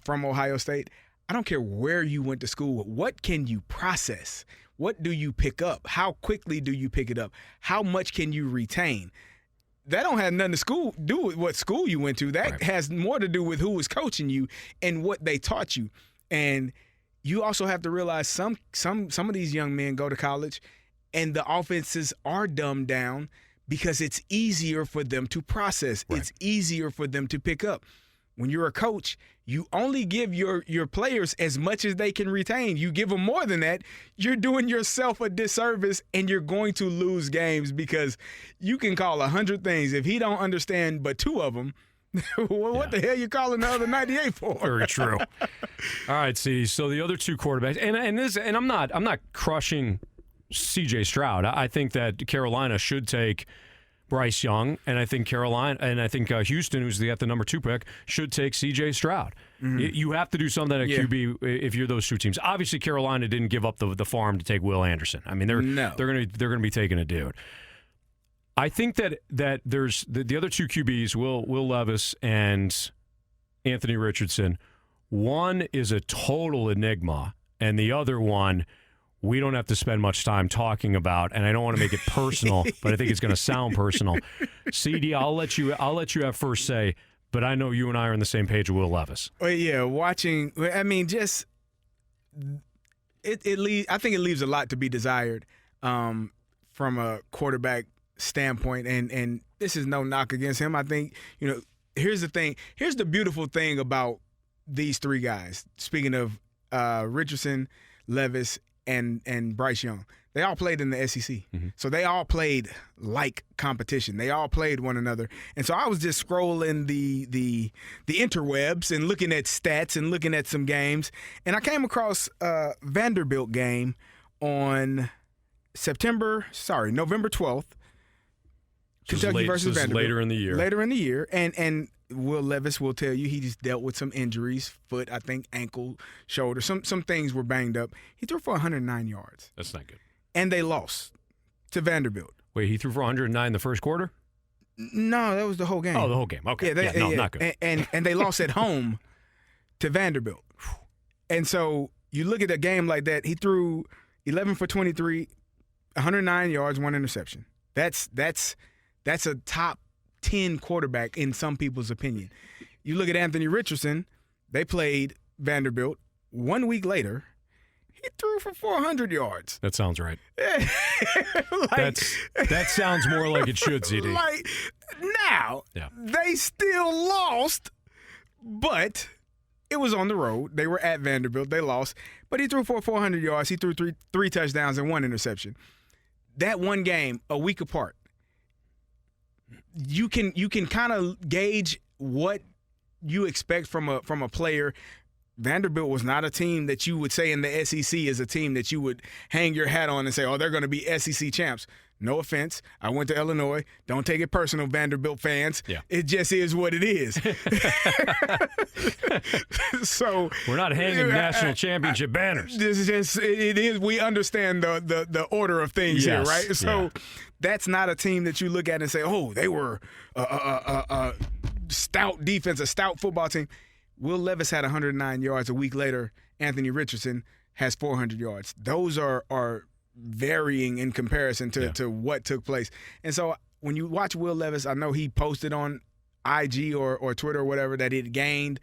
Speaker 4: from Ohio State. I don't care where you went to school. What can you process? What do you pick up? How quickly do you pick it up? How much can you retain? That don't have nothing to do with what school you went to. That has more to do with who was coaching you and what they taught you. And you also have to realize some of these young men go to college and the offenses are dumbed down because it's easier for them to process. Right. It's easier for them to pick up. When you're a coach, you only give your players as much as they can retain. You give them more than that, you're doing yourself a disservice and you're going to lose games because you can call 100 things. If he don't understand but 2 of them, what the hell you calling the other 98 for?
Speaker 3: Very true. All right, see, so the other 2 quarterbacks, and I'm not crushing C.J. Stroud. I think that Carolina should take Bryce Young, and I think Houston, who's at the number 2 pick, should take C.J. Stroud. Mm-hmm. You have to do something at QB if you're those 2 teams. Obviously, Carolina didn't give up the farm to take Will Anderson. I mean, they're going to be taking a dude. I think that there's the other 2 QBs, Will Levis and Anthony Richardson. One is a total enigma, and the other one we don't have to spend much time talking about, and I don't want to make it personal, but I think it's going to sound personal. CD, I'll let you have first say, but I know you and I are on the same page with Will Levis.
Speaker 4: Well, yeah, watching. I mean, just I think it leaves a lot to be desired from a quarterback standpoint, and this is no knock against him. I think here's the thing. Here's the beautiful thing about these 3 guys. Speaking of Richardson, Levis, and Bryce Young. They all played in the SEC. Mm-hmm. So they all played like competition. They all played one another. And so I was just scrolling the interwebs and looking at stats and looking at some games. And I came across a Vanderbilt game on November 12th. Kentucky versus Vanderbilt.
Speaker 3: Later in the year.
Speaker 4: And Will Levis will tell you he just dealt with some injuries, foot, I think, ankle, shoulder. Some things were banged up. He threw for 109 yards.
Speaker 3: That's not good.
Speaker 4: And they lost to Vanderbilt.
Speaker 3: Wait, he threw for 109 in the first quarter?
Speaker 4: No, that was the whole game.
Speaker 3: Oh, the whole game. Okay. Not good.
Speaker 4: And they lost at home to Vanderbilt. And so you look at a game like that, he threw 11 for 23, 109 yards, 1 interception. That's a top 10 quarterback in some people's opinion. You look at Anthony Richardson, they played Vanderbilt. 1 week later, he threw for 400 yards.
Speaker 3: That sounds right. That sounds more like it should, CD.
Speaker 4: They still lost, but it was on the road. They were at Vanderbilt. They lost, but he threw for 400 yards. He threw three touchdowns and 1 interception. That one game, a week apart, you can kind of gauge what you expect from a player. Vanderbilt was not a team that you would say in the SEC is a team that you would hang your hat on and say, oh, they're going to be SEC champs. No offense. I went to Illinois. Don't take it personal, Vanderbilt fans.
Speaker 3: Yeah.
Speaker 4: It just is what it is. So
Speaker 3: we're not hanging national championship banners.
Speaker 4: This is just it is. We understand the order of things here, right? So that's not a team that you look at and say, oh, they were a stout defense, a stout football team. Will Levis had 109 yards. A week later, Anthony Richardson has 400 yards. Those are varying in comparison to what took place. And so when you watch Will Levis, I know he posted on IG or Twitter or whatever that he'd gained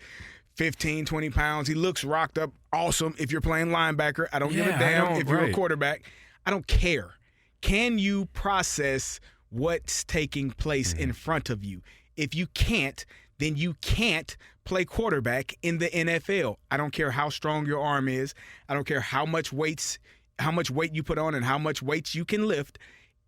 Speaker 4: 15, 20 pounds. He looks rocked up, awesome. If you're playing linebacker, I don't give a damn. If you're a quarterback, I don't care. Can you process what's taking place in front of you? If you can't, then you can't play quarterback in the NFL. I don't care how strong your arm is. I don't care how much weight you put on and how much weights you can lift.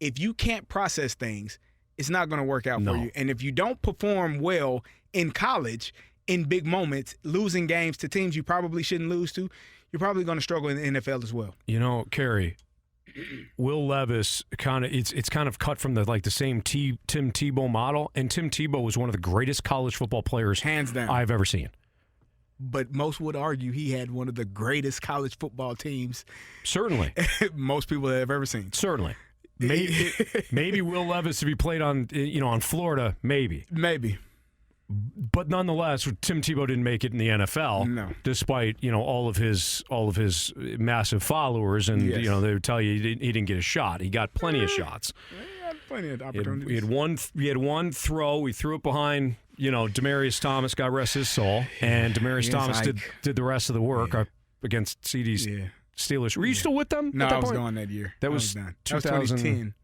Speaker 4: If you can't process things, it's not going to work out for you. And if you don't perform well in college, in big moments, losing games to teams you probably shouldn't lose to, you're probably going to struggle in the NFL as well.
Speaker 3: You know, Kerry, Will Levis it's kind of cut from the same Tim Tebow model, and Tim Tebow was one of the greatest college football players
Speaker 4: hands down
Speaker 3: I've ever seen.
Speaker 4: But most would argue he had one of the greatest college football teams
Speaker 3: certainly
Speaker 4: most people have ever seen.
Speaker 3: Certainly. Maybe Will Levis, if he played on Florida, maybe. But nonetheless, Tim Tebow didn't make it in the NFL, despite all of his massive followers, and they would tell you he didn't get a shot. He got plenty of shots.
Speaker 4: He had plenty of opportunities.
Speaker 3: He had one throw. He threw it behind Demaryius Thomas, God rest his soul, and Demaryius Thomas did the rest of the work against CD's Steelers. Were you still with them?
Speaker 4: No,
Speaker 3: at that
Speaker 4: I was
Speaker 3: point?
Speaker 4: gone that year.
Speaker 3: That was
Speaker 4: done.
Speaker 3: 2010.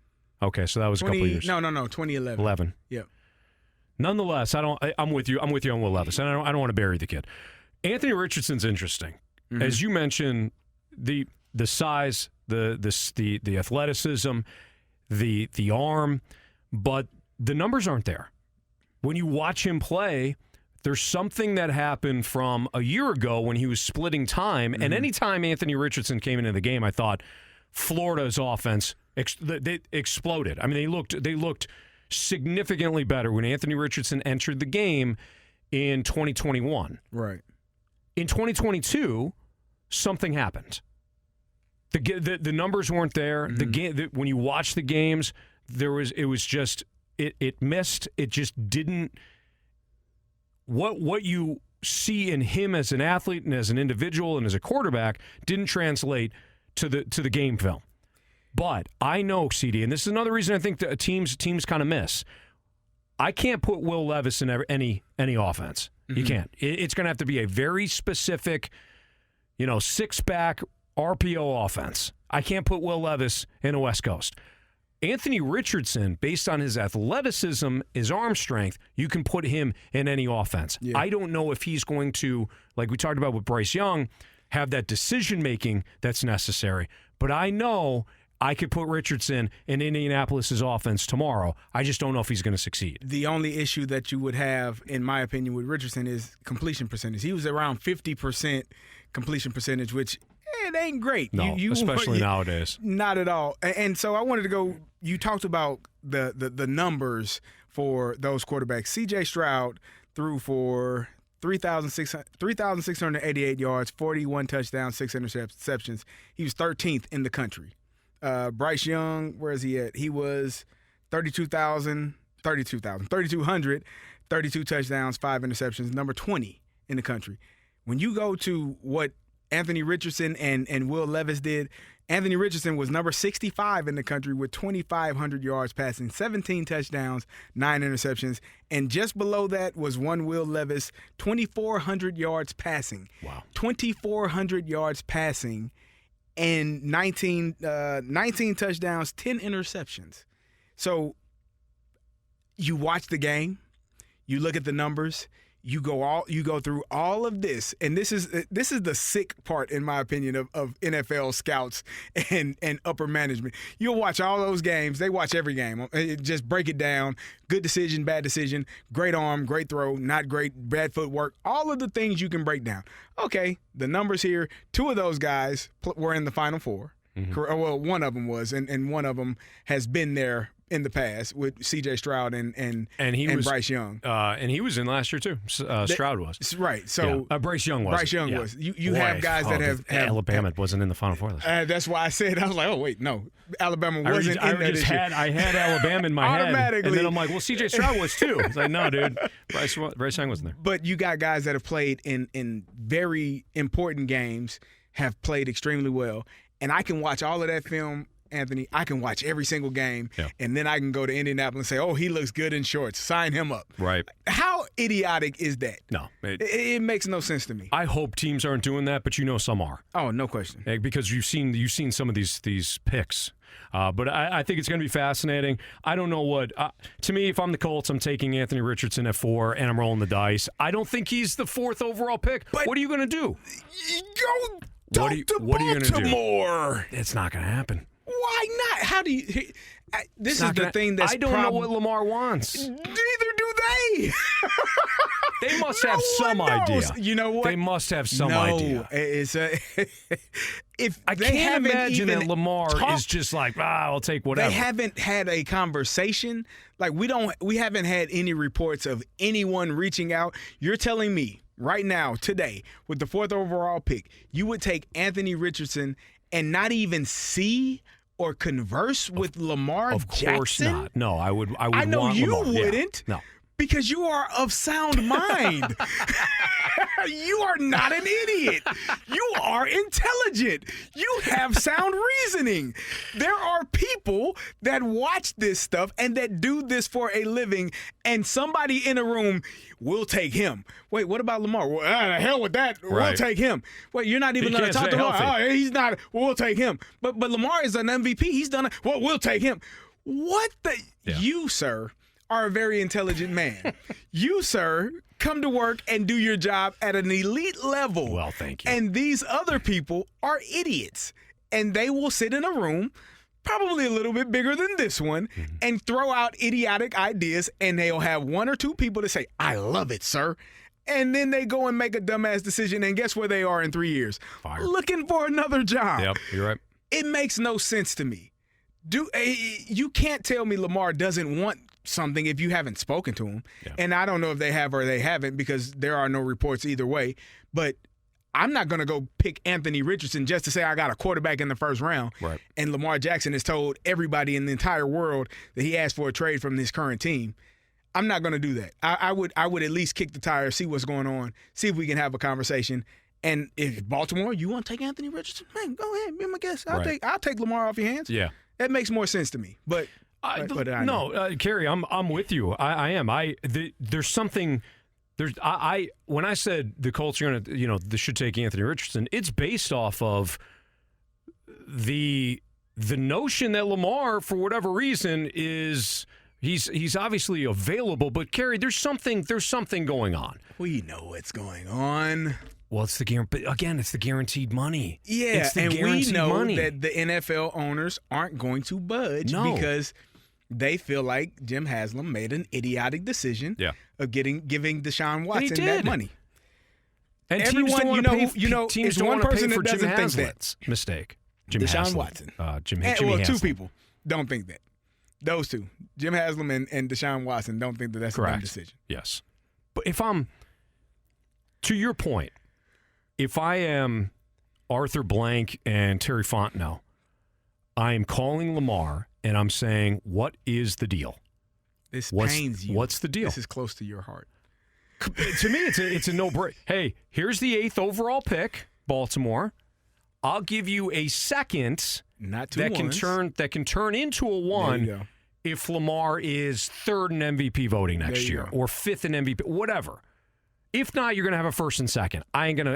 Speaker 3: Okay, so that was a couple of years.
Speaker 4: No, 2011.
Speaker 3: 11.
Speaker 4: Yep.
Speaker 3: Nonetheless, I'm with you. I'm with you on Will Levis, and I don't want to bury the kid. Anthony Richardson's interesting, as you mentioned. The size, the athleticism, the arm, but the numbers aren't there. When you watch him play, there's something that happened from a year ago when he was splitting time, and anytime Anthony Richardson came into the game, I thought Florida's offense they exploded. I mean, they looked significantly better when Anthony Richardson entered the game in 2021.
Speaker 4: Right.
Speaker 3: In 2022, something happened. The numbers weren't there. The game when you watch the games, it missed. It just didn't. What you see in him as an athlete and as an individual and as a quarterback didn't translate to the game film. But I know, CD, and this is another reason I think that teams kind of miss. I can't put Will Levis in any offense. You can't. It's going to have to be a very specific, six-back RPO offense. I can't put Will Levis in a West Coast. Anthony Richardson, based on his athleticism, his arm strength, you can put him in any offense. Yeah. I don't know if he's going to, like we talked about with Bryce Young, have that decision-making that's necessary. But I know I could put Richardson in Indianapolis's offense tomorrow. I just don't know if he's going to succeed.
Speaker 4: The only issue that you would have, in my opinion, with Richardson is completion percentage. He was around 50% completion percentage, which it ain't great.
Speaker 3: No, especially nowadays.
Speaker 4: Not at all. And so I wanted to go. You talked about the numbers for those quarterbacks. C.J. Stroud threw for 3,688 yards, 41 touchdowns, 6 interceptions. He was 13th in the country. Bryce Young, where is he at? He was 3,200, 32 touchdowns, 5 interceptions, number 20 in the country. When you go to what Anthony Richardson and Will Levis did, Anthony Richardson was number 65 in the country with 2,500 yards passing, 17 touchdowns, 9 interceptions. And just below that was one Will Levis, 2,400 yards passing.
Speaker 3: Wow.
Speaker 4: 2,400 yards passing and 19 touchdowns, 10 interceptions. So you watch the game, you look at the numbers, you go through all of this, and this is the sick part, in my opinion, of NFL scouts and upper management. You'll watch all those games. They watch every game. Just break it down. Good decision, bad decision, great arm, great throw, not great, bad footwork, all of the things you can break down. Okay, the numbers here, 2 of those guys were in the Final Four. Well, one of them was, and one of them has been there in the past with C.J. Stroud and Bryce Young.
Speaker 3: And he was in last year, too. Stroud was.
Speaker 4: Right. So
Speaker 3: Bryce Young was.
Speaker 4: Bryce Young was. You have guys that have
Speaker 3: Alabama wasn't in the Final Four.
Speaker 4: That's why I said, I was like, oh, wait, no. Alabama wasn't in that issue.
Speaker 3: I had Alabama in my head. And then I'm like, well, C.J. Stroud was, too. It's like, no, dude. Bryce Young wasn't there.
Speaker 4: But you got guys that have played in very important games, have played extremely well. And I can watch all of that film, Anthony. I can watch every single game, and then I can go to Indianapolis and say, oh, he looks good in shorts. Sign him up.
Speaker 3: Right.
Speaker 4: How idiotic is that?
Speaker 3: No.
Speaker 4: It makes no sense to me.
Speaker 3: I hope teams aren't doing that, but some are.
Speaker 4: Oh, no question.
Speaker 3: Because you've seen some of these picks. But I think it's going to be fascinating. I don't know what to me, if I'm the Colts, I'm taking Anthony Richardson at 4, and I'm rolling the dice. I don't think he's the 4th overall pick. But what are you going to do?
Speaker 4: Go to Baltimore.
Speaker 3: It's not going to happen.
Speaker 4: Why not? How do you? This is the thing that's.
Speaker 3: I don't know what Lamar wants.
Speaker 4: Neither do they.
Speaker 3: They must have some idea.
Speaker 4: You know what?
Speaker 3: They must have some idea.
Speaker 4: It's if
Speaker 3: I can't imagine that Lamar is just like, I'll take whatever.
Speaker 4: They haven't had a conversation. Like we haven't had any reports of anyone reaching out. You're telling me right now, today, with the 4th overall pick, you would take Anthony Richardson and not even see or converse with Lamar Jackson?
Speaker 3: Of course not. No, I would. I
Speaker 4: know
Speaker 3: want
Speaker 4: you
Speaker 3: Lamar.
Speaker 4: wouldn't.
Speaker 3: Yeah. No.
Speaker 4: Because you are of sound mind. You are not an idiot. You are intelligent. You have sound reasoning. There are people that watch this stuff and that do this for a living, and somebody in a room will take him. Wait, what about Lamar? Well, the hell with that. We'll take him. Wait, you're not even going to talk to Lamar. Oh, he's not. Well, we'll take him. But Lamar is an MVP. He's done it. Well, we'll take him. What the? Yeah. You, sir, are a very intelligent man. You, sir, come to work and do your job at an elite level.
Speaker 3: Well, thank you.
Speaker 4: And these other people are idiots. And they will sit in a room, probably a little bit bigger than this one, and throw out idiotic ideas, and they'll have 1 or 2 people to say, I love it, sir. And then they go and make a dumbass decision, and guess where they are in 3 years?
Speaker 3: Fired.
Speaker 4: Looking for another job.
Speaker 3: Yep, you're right.
Speaker 4: It makes no sense to me. You can't tell me Lamar doesn't want something if you haven't spoken to him. Yeah. And I don't know if they have or they haven't, because there are no reports either way. But I'm not going to go pick Anthony Richardson just to say I got a quarterback in the first round.
Speaker 3: Right.
Speaker 4: And Lamar Jackson has told everybody in the entire world that he asked for a trade from his current team. I'm not going to do that. I would at least kick the tires, see what's going on, see if we can have a conversation. And if Baltimore, you want to take Anthony Richardson, man, go ahead, be my guest. I'll take Lamar off your hands.
Speaker 3: Yeah.
Speaker 4: That makes more sense to me. But
Speaker 3: Kerry, I'm with you. I am. There's something. When I said the Colts are gonna, they should take Anthony Richardson, it's based off of the notion that Lamar, for whatever reason, is he's obviously available. But Kerry, there's something going on.
Speaker 4: We know what's going on.
Speaker 3: Well, it's the guaranteed money.
Speaker 4: Yeah,
Speaker 3: it's the
Speaker 4: and
Speaker 3: guaranteed
Speaker 4: we know
Speaker 3: money.
Speaker 4: that the NFL owners aren't going to budge because they feel like Jim Haslam made an idiotic decision of giving Deshaun Watson that money.
Speaker 3: And
Speaker 4: everyone,
Speaker 3: teams
Speaker 4: it's one person that doesn't think that.
Speaker 3: Mistake.
Speaker 4: Deshaun Watson.
Speaker 3: Jimmy
Speaker 4: Well,
Speaker 3: Haslam.
Speaker 4: 2 people don't think that. Those 2, Jim Haslam and Deshaun Watson, don't think that that's a dumb decision.
Speaker 3: Yes. But to your point, if I am Arthur Blank and Terry Fontenot, I am calling Lamar and I'm saying, what is the deal?
Speaker 4: This pains you.
Speaker 3: What's the deal?
Speaker 4: This is close to your heart.
Speaker 3: To me, it's a no-brainer. Hey, here's the 8th overall pick, Baltimore. I'll give you a second
Speaker 4: that can
Speaker 3: turn into a 1 if Lamar is 3rd in MVP voting next year or 5th in MVP, whatever. If not, you're going to have a 1st and 2nd.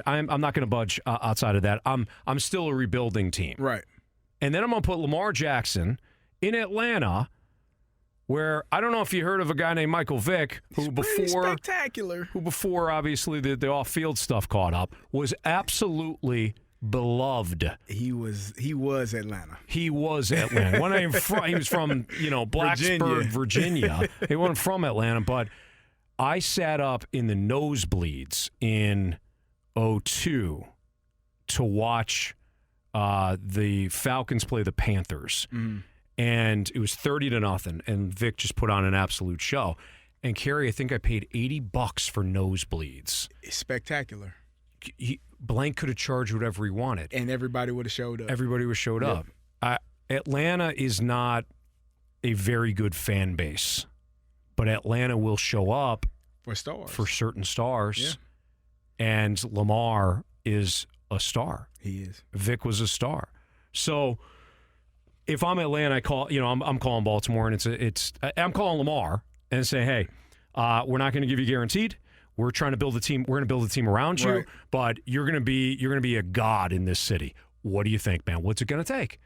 Speaker 3: I'm not going to budge outside of that. I'm still a rebuilding team.
Speaker 4: Right.
Speaker 3: And then I'm going to put Lamar Jackson in Atlanta, where I don't know if you heard of a guy named Michael Vick, who before obviously the off-field stuff caught up, was absolutely beloved.
Speaker 4: He was Atlanta.
Speaker 3: He was Atlanta. He was from Blacksburg, Virginia. He wasn't from Atlanta, but I sat up in the nosebleeds in 2002 to watch the Falcons play the Panthers. And it was 30-0, and Vic just put on an absolute show. And Kerry, I think I paid $80 for nosebleeds.
Speaker 4: It's spectacular.
Speaker 3: Blank could have charged whatever he wanted,
Speaker 4: and everybody would have showed up.
Speaker 3: Everybody would have showed up. Atlanta is not a very good fan base, but Atlanta will show up
Speaker 4: for stars,
Speaker 3: for certain stars. And Lamar is a star.
Speaker 4: He is.
Speaker 3: Vic was a star. So if I'm Atlanta, I call. I'm calling Baltimore, and I'm calling Lamar and say, hey, we're not going to give you guaranteed. We're trying to build a team. We're going to build a team around you,
Speaker 4: right.
Speaker 3: But you're going to be a god in this city. What do you think, man? What's it going to take?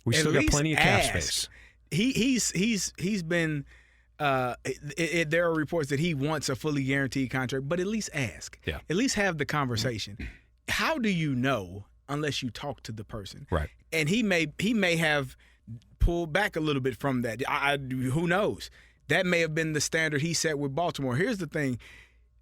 Speaker 3: We still got plenty of cap space.
Speaker 4: He's been. There are reports that he wants a fully guaranteed contract, but at least ask.
Speaker 3: Yeah.
Speaker 4: At least have the conversation. How do you know unless you talk to the person?
Speaker 3: Right.
Speaker 4: And he may have pulled back a little bit from that. Who knows? That may have been the standard he set with Baltimore. Here's the thing.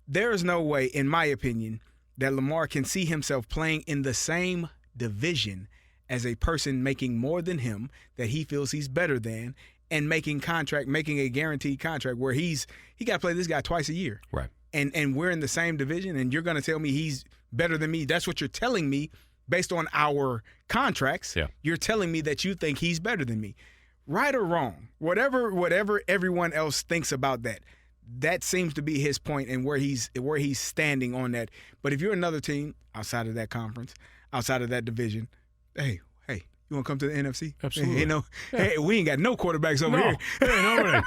Speaker 4: There is no way, in my opinion, that Lamar can see himself playing in the same division as a person making more than him, that he feels he's better than, and making a guaranteed contract where he got to play this guy twice a year.
Speaker 3: Right.
Speaker 4: And we're in the same division, and you're going to tell me he's better than me. That's what you're telling me based on our contracts.
Speaker 3: Yeah.
Speaker 4: You're telling me that you think he's better than me. Right or wrong, whatever everyone else thinks about that seems to be his point and where he's standing on that. But if you're another team outside of that conference, outside of that division, hey, you want to come to the NFC?
Speaker 3: Absolutely.
Speaker 4: Hey, we ain't got no quarterbacks over here.
Speaker 3: Hey, nobody.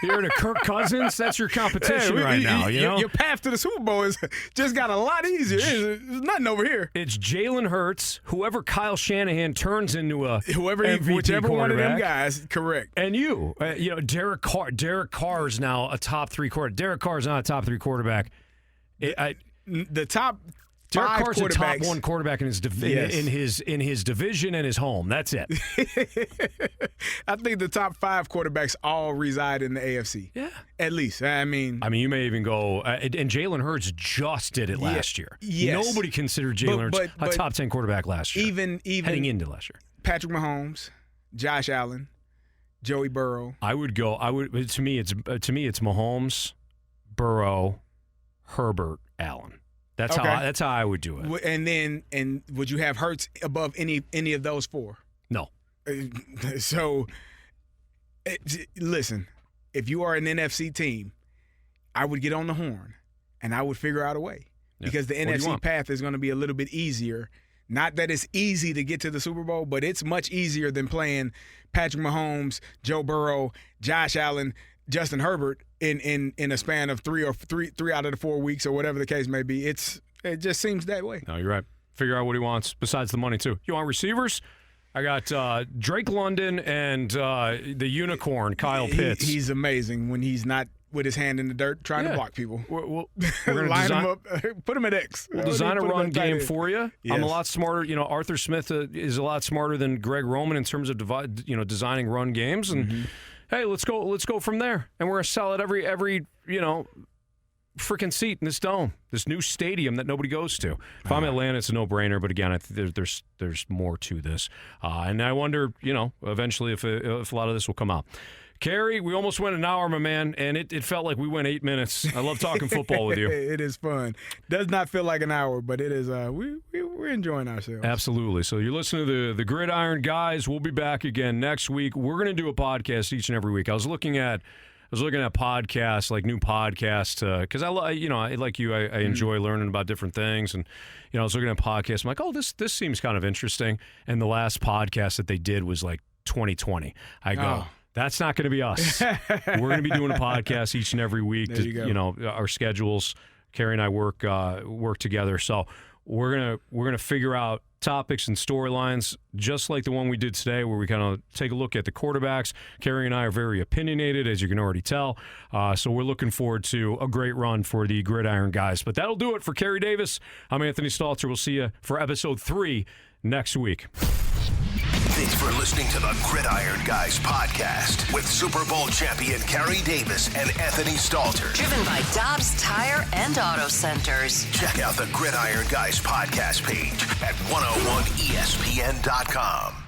Speaker 3: You're to Kirk Cousins. That's your competition right now.
Speaker 4: Your path to the Super Bowl just got a lot easier. There's nothing over here.
Speaker 3: It's Jalen Hurts, whoever Kyle Shanahan turns into a
Speaker 4: whichever one of them guys. Correct.
Speaker 3: And Derek Carr. Derek Carr is now a top 3 quarterback. Derek Carr is not a top 3 quarterback.
Speaker 4: The top.
Speaker 3: Derek Carr's a top 1 quarterback in his division and his home. That's it.
Speaker 4: I think the top 5 quarterbacks all reside in the AFC.
Speaker 3: Yeah,
Speaker 4: at least. I mean,
Speaker 3: you may even go. And Jalen Hurts just did it last year.
Speaker 4: Yes.
Speaker 3: Nobody considered Jalen Hurts a top 10 quarterback last year.
Speaker 4: Even
Speaker 3: heading into last year.
Speaker 4: Patrick Mahomes, Josh Allen, Joey Burrow.
Speaker 3: I would go. To me, it's Mahomes, Burrow, Herbert, Allen. That's how I would do it.
Speaker 4: And would you have Hurts above any of those 4?
Speaker 3: No.
Speaker 4: So, listen, if you are an NFC team, I would get on the horn and I would figure out a way because the NFC path is going to be a little bit easier. Not that it's easy to get to the Super Bowl, but it's much easier than playing Patrick Mahomes, Joe Burrow, Josh Allen, Justin Herbert in a span of three out of the 4 weeks or whatever the case may be. It just seems that way.
Speaker 3: No, you're right. Figure out what he wants besides the money too. You want receivers? I got Drake London and the unicorn Kyle Pitts.
Speaker 4: He's amazing when he's not with his hand in the dirt trying to block people.
Speaker 3: We're gonna
Speaker 4: line him up, put him at X.
Speaker 3: We'll design a run game for you.
Speaker 4: Yes.
Speaker 3: I'm a lot smarter. Arthur Smith is a lot smarter than Greg Roman in terms of designing run games and. Hey, let's go from there, and we're gonna sell it every freaking seat in this dome, this new stadium that nobody goes to. If I'm Atlanta, it's a no-brainer. But again, I think there's more to this, and I wonder, eventually if a lot of this will come out. Kerry, we almost went an hour, my man, and it felt like we went 8 minutes. I love talking football with you.
Speaker 4: It is fun. Does not feel like an hour, but it is. We're enjoying ourselves.
Speaker 3: Absolutely. So you're listening to the Gridiron guys. We'll be back again next week. We're going to do a podcast each and every week. I was looking at podcasts, like new podcasts, because I like you, I enjoy learning about different things, and I was looking at podcasts. I'm like, oh, this seems kind of interesting. And the last podcast that they did was like 2020. I go. Oh. That's not going to be us. We're going to be doing a podcast each and every week.
Speaker 4: There you go.
Speaker 3: Our schedules. Kerry and I work together, so we're gonna figure out topics and storylines just like the one we did today, where we kind of take a look at the quarterbacks. Kerry and I are very opinionated, as you can already tell. So we're looking forward to a great run for the Gridiron guys. But that'll do it for Kerry Davis. I'm Anthony Stalter. We'll see you for episode 3 next week.
Speaker 1: Thanks for listening to the Gridiron Guys podcast with Super Bowl champion Kerry Davis and Anthony Stalter.
Speaker 2: Driven by Dobbs Tire and Auto Centers.
Speaker 1: Check out the Gridiron Guys podcast page at 101ESPN.com.